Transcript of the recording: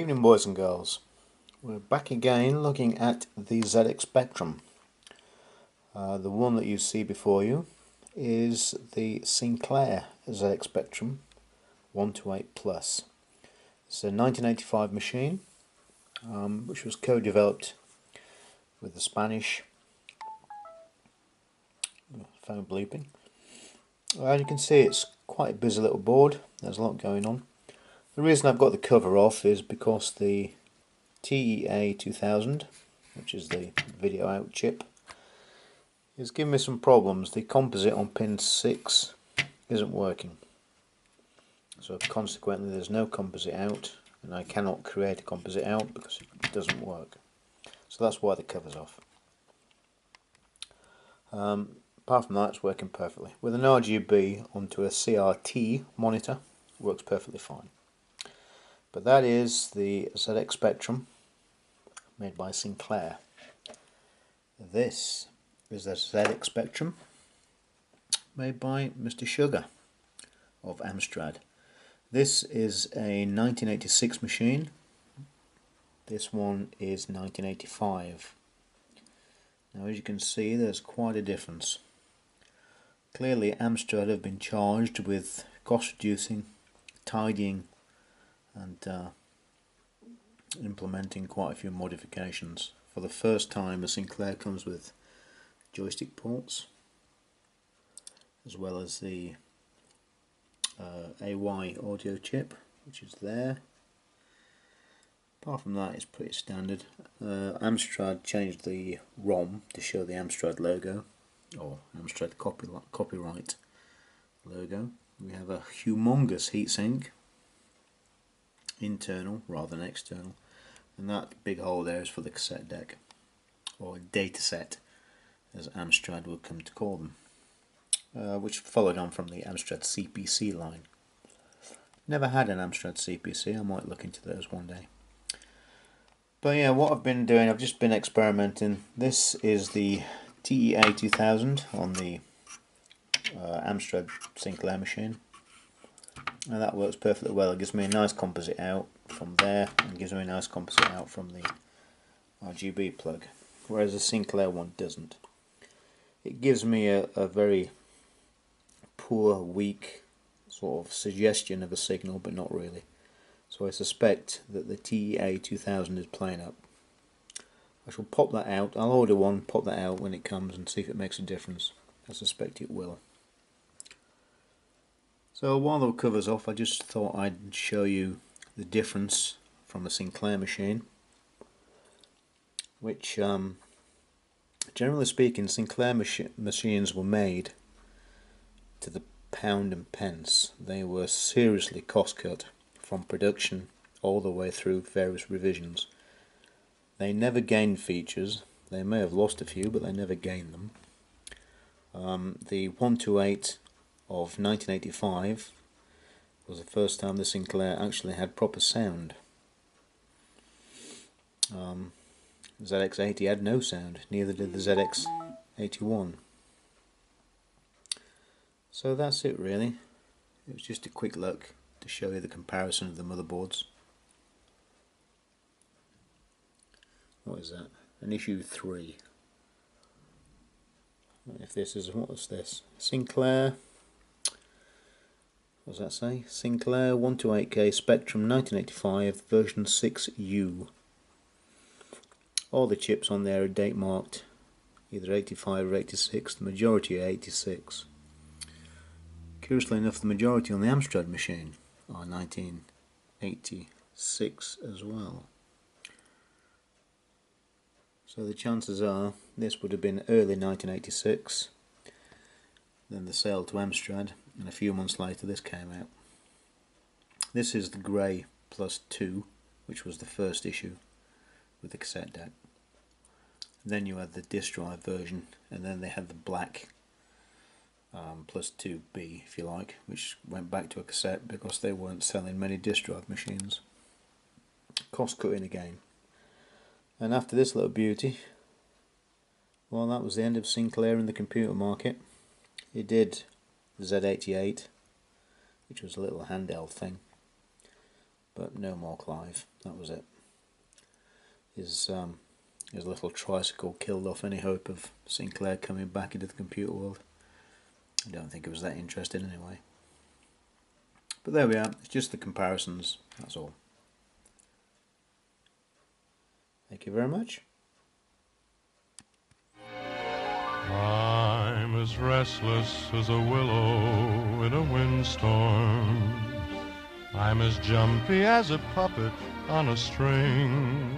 Good evening, boys and girls. We're back again looking at the ZX Spectrum. The one that you see before you is the Sinclair ZX Spectrum 128 Plus. It's a 1985 machine which was co-developed with the Spanish phone bleeping. As you can see, it's quite a busy little board. There's a lot going on. The reason I've got the cover off is because the TEA 2000, which is the video out chip, is giving me some problems. The composite on pin 6 isn't working, so consequently there's no composite out, and I cannot create a composite out because it doesn't work. So that's why the cover's off. Apart from that, it's working perfectly. With an RGB onto a CRT monitor, it works perfectly fine. But that is the ZX Spectrum made by Sinclair. This is the ZX Spectrum made by Mr. Sugar of Amstrad. This is a 1986 machine. This one is 1985. Now, as you can see, there's quite a difference. Clearly Amstrad have been charged with cost reducing, tidying and implementing quite a few modifications. For the first time, the Sinclair comes with joystick ports as well as the AY audio chip, which is there. Apart from that, it's pretty standard. Amstrad changed the ROM to show the Amstrad logo, or Amstrad copyright logo. We have a humongous heatsink, internal rather than external, and that big hole there is for the cassette deck, or data set as Amstrad would come to call them, which followed on from the Amstrad CPC line. Never had an Amstrad CPC, I might look into those one day. But yeah, what I've been doing, I've just been experimenting. This is the TEA 2000 on the Amstrad Sinclair machine. And that works perfectly well. It gives me a nice composite out from there, and gives me a nice composite out from the RGB plug, whereas the Sinclair one doesn't. It gives me a very poor, weak sort of suggestion of a signal, but not really. So I suspect that the TEA 2000 is playing up. I shall pop that out. I'll order one, pop that out when it comes, and see if it makes a difference. I suspect it will. So while the cover's off, I just thought I'd show you the difference from the Sinclair machine, which generally speaking, Sinclair machines were made to the pound and pence. They were seriously cost cut from production all the way through various revisions. They never gained features. They may have lost a few, but they never gained them. The 128 of 1985 was the first time the Sinclair actually had proper sound. ZX80 had no sound, neither did the ZX81. So that's it really. It was just a quick look to show you the comparison of the motherboards. What is that? An issue 3. If this is, what was this? Sinclair, what does that say? Sinclair 128K Spectrum 1985 version 6U. All the chips on there are date marked either 85 or 86, the majority are 86. Curiously enough, the majority on the Amstrad machine are 1986 as well. So the chances are this would have been early 1986, then the sale to Amstrad, and a few months later this came out. This is the grey +2, which was the first issue with the cassette deck. Then you had the disk drive version, and then they had the black +2B, if you like, which went back to a cassette because they weren't selling many disk drive machines. Cost cutting again. And after this little beauty, well, that was the end of Sinclair in the computer market. It did the Z88, which was a little handheld thing, but no more Clive. That was it. His little tricycle killed off any hope of Sinclair coming back into the computer world. I don't think it was that interesting anyway. But there we are, it's just the comparisons, that's all. Thank you very much. I'm as restless as a willow in a windstorm. I'm as jumpy as a puppet on a string.